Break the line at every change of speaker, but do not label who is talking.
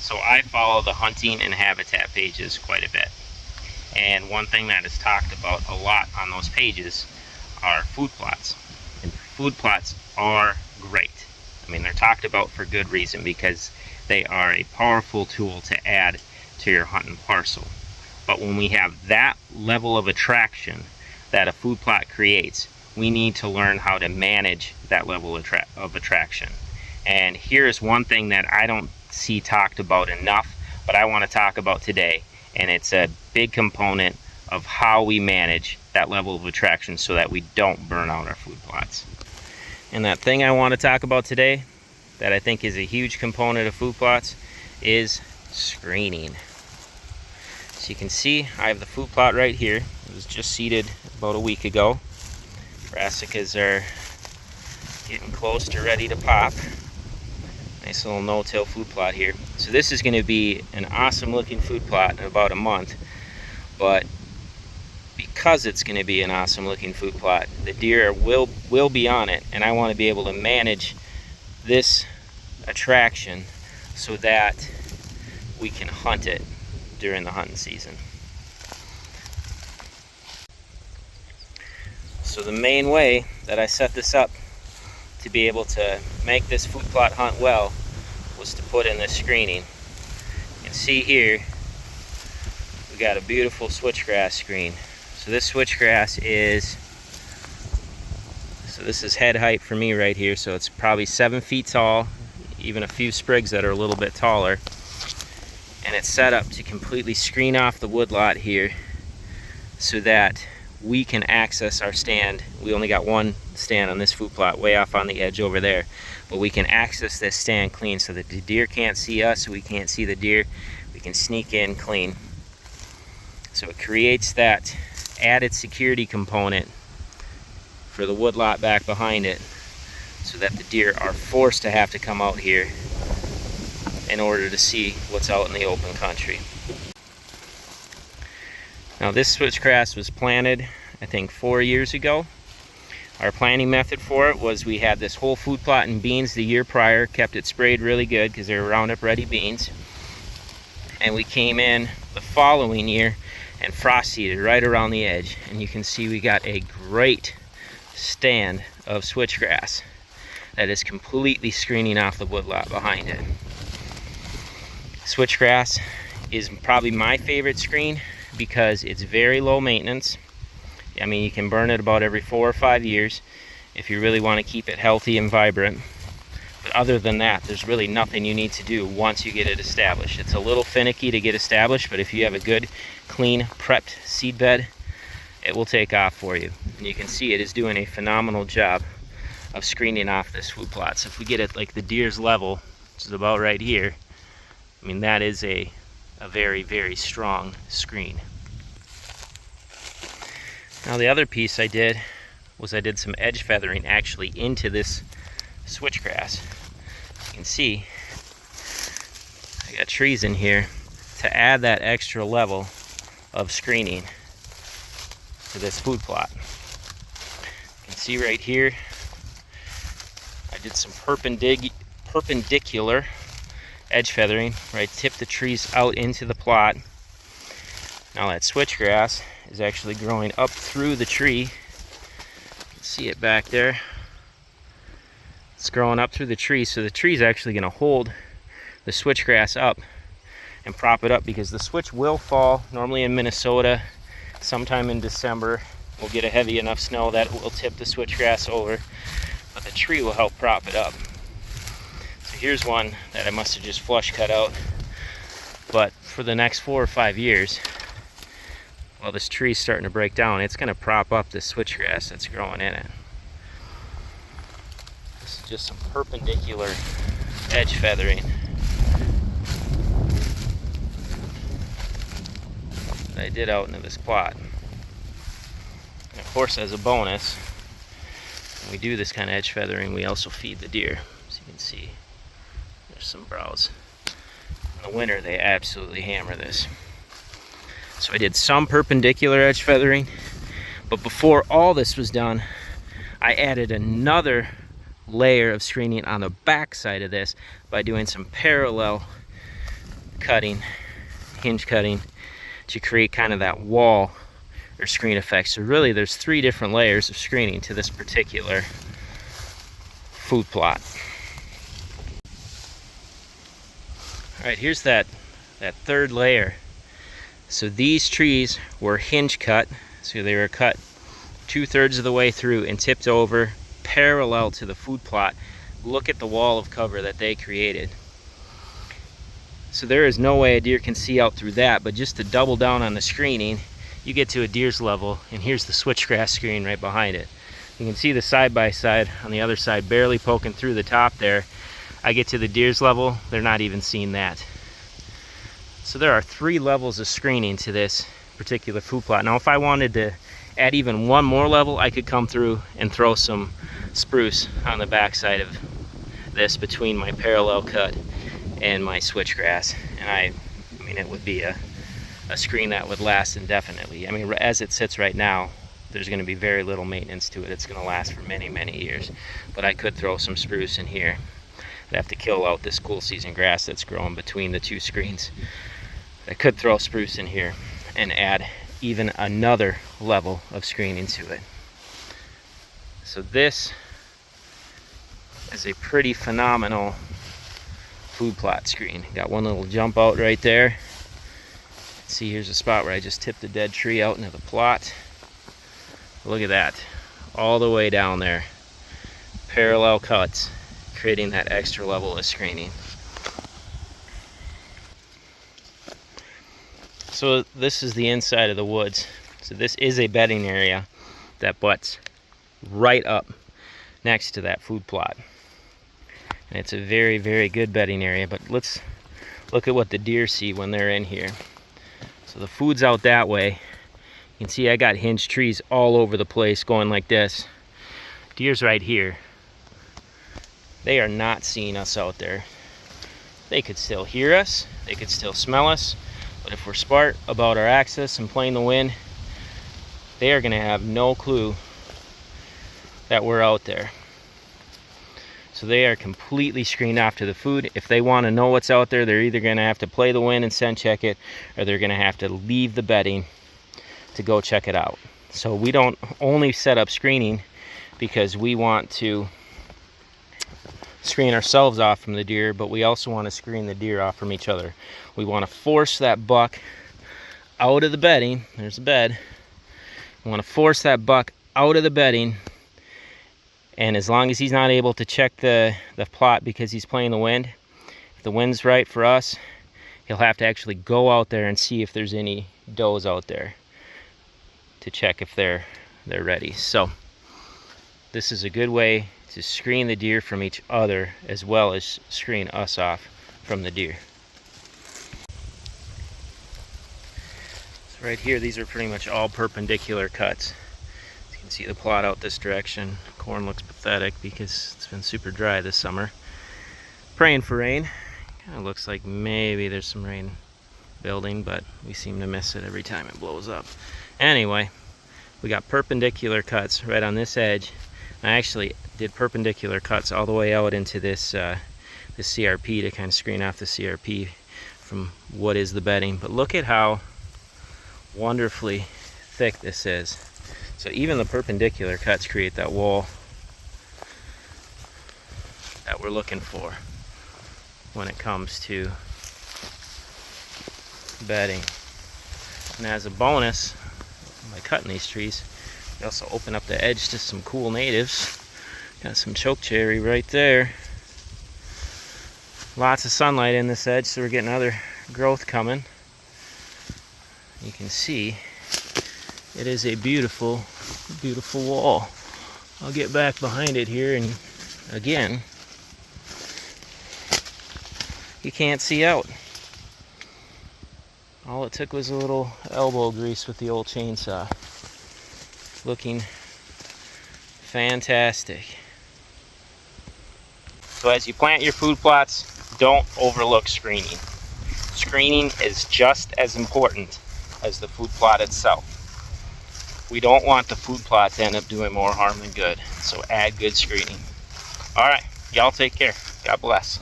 So I follow the hunting and habitat pages quite a bit. And one thing that is talked about a lot on those pages are food plots. And food plots are great. I mean, they're talked about for good reason, because they are a powerful tool to add to your hunting parcel. But when we have that level of attraction that a food plot creates, we need to learn how to manage that level of attraction. And here's one thing that I don't see talked about enough, but I want to talk about today, and it's a big component of how we manage that level of attraction so that we don't burn out our food plots. And that thing I want to talk about today that I think is a huge component of food plots is screening. So you can see I have the food plot right here. It was just seeded about a week ago. Brassicas are getting close to ready to pop. Nice little no-till food plot here. So this is going to be an awesome looking food plot in about a month, but because it's going to be an awesome looking food plot, the deer will be on it, and I want to be able to manage this attraction so that we can hunt it during the hunting season. So the main way that I set this up to be able to make this food plot hunt well was to put in this screening. You can see here we got a beautiful switchgrass screen. So this switchgrass is, this is head height for me right here, so it's probably 7 feet tall, even a few sprigs that are a little bit taller. And it's set up to completely screen off the woodlot here so that we can access our stand. We only got one stand on this food plot way off on the edge over there, but we can access this stand clean so that the deer can't see us, we can't see the deer. We can sneak in clean. So it creates that added security component for the woodlot back behind it, so that the deer are forced to have to come out here in order to see what's out in the open country. Now this switchgrass was planted, I think 4 years ago. Our planting method for it was we had this whole food plot in beans the year prior, kept it sprayed really good because they were Roundup Ready beans. And we came in the following year and frost seeded right around the edge. And you can see we got a great stand of switchgrass that is completely screening off the woodlot behind it. Switchgrass is probably my favorite screen because it's very low maintenance. I mean, you can burn it about every 4 or 5 years if you really want to keep it healthy and vibrant. But other than that, there's really nothing you need to do once you get it established. It's a little finicky to get established, but if you have a good, clean, prepped seed bed, it will take off for you. And you can see it is doing a phenomenal job of screening off this food plot. So if we get it like the deer's level, which is about right here, I mean, that is a very, very strong screen. Now the other piece I did was I did some edge feathering actually into this switchgrass. You can see I got trees in here to add that extra level of screening to this food plot. You can see right here I did some perpendicular edge feathering where I tipped the trees out into the plot. Now that switchgrass is actually growing up through the tree. You can see it back there. It's growing up through the tree, so the tree is actually going to hold the switchgrass up and prop it up, because the switch will fall normally in Minnesota sometime in December. We'll get a heavy enough snow that will tip the switchgrass over, but the tree will help prop it up. So here's one that I must have just flush cut out, but for the next 4 or 5 years, while this tree's starting to break down, it's going to prop up the switchgrass that's growing in it. This is just some perpendicular edge feathering that I did out into this plot. And of course, as a bonus, when we do this kind of edge feathering, we also feed the deer. So you can see there's some browse. In the winter, they absolutely hammer this. So I did some perpendicular edge feathering, but before all this was done, I added another layer of screening on the back side of this by doing some parallel cutting, hinge cutting, to create kind of that wall or screen effect. So really there's 3 different layers of screening to this particular food plot. All right, here's that 3rd layer. So these trees were hinge cut, so they were cut 2/3 of the way through and tipped over parallel to the food plot. Look at the wall of cover that they created. So there is no way a deer can see out through that, but just to double down on the screening, you get to a deer's level, and here's the switchgrass screen right behind it. You can see the side-by-side on the other side barely poking through the top there. I get to the deer's level, they're not even seeing that. So there are 3 levels of screening to this particular food plot. Now if I wanted to add even one more level, I could come through and throw some spruce on the backside of this between my parallel cut and my switchgrass, and I mean it would be a screen that would last indefinitely. I mean, as it sits right now, there's going to be very little maintenance to it. It's going to last for many years, but I could throw some spruce in here. I'd have to kill out this cool season grass that's growing between the 2 screens. I could throw spruce in here and add even another level of screening to it. So this is a pretty phenomenal food plot screen. Got one little jump out right there. See, here's a spot where I just tipped a dead tree out into the plot. Look at that, all the way down there. Parallel cuts, creating that extra level of screening. So this is the inside of the woods. So this is a bedding area that butts right up next to that food plot. And it's a very good bedding area, but let's look at what the deer see when they're in here. So the food's out that way. You can see I got hinged trees all over the place going like this. Deer's right here. They are not seeing us out there. They could still hear us, they could still smell us, but if we're smart about our access and playing the wind, they are gonna have no clue that we're out there. So they are completely screened off to the food. If they want to know what's out there, they're either going to have to play the wind and scent check it, or they're going to have to leave the bedding to go check it out. So we don't only set up screening because we want to screen ourselves off from the deer, but we also want to screen the deer off from each other. We want to force that buck out of the bedding. There's the bed. We want to force that buck out of the bedding. And as long as he's not able to check the plot because he's playing the wind, if the wind's right for us, he'll have to actually go out there and see if there's any does out there to check if they're ready. So this is a good way to screen the deer from each other as well as screen us off from the deer. So right here, these are pretty much all perpendicular cuts. You can see the plot out this direction. Corn looks pathetic because it's been super dry this summer. Praying for rain. Kind of looks like maybe there's some rain building, but we seem to miss it every time it blows up. Anyway, we got perpendicular cuts right on this edge. I actually did perpendicular cuts all the way out into this this CRP to kind of screen off the CRP from what is the bedding. But look at how wonderfully thick this is. So even the perpendicular cuts create that wall that we're looking for when it comes to bedding. And as a bonus, by cutting these trees, we also open up the edge to some cool natives. Got some chokecherry right there. Lots of sunlight in this edge, so we're getting other growth coming. You can see it is a beautiful wall. I'll get back behind it here, and again, you can't see out. All it took was a little elbow grease with the old chainsaw. Looking fantastic. So as you plant your food plots, don't overlook screening. Screening is just as important as the food plot itself. We don't want the food plot to end up doing more harm than good, so add good screening. All right, y'all take care. God bless.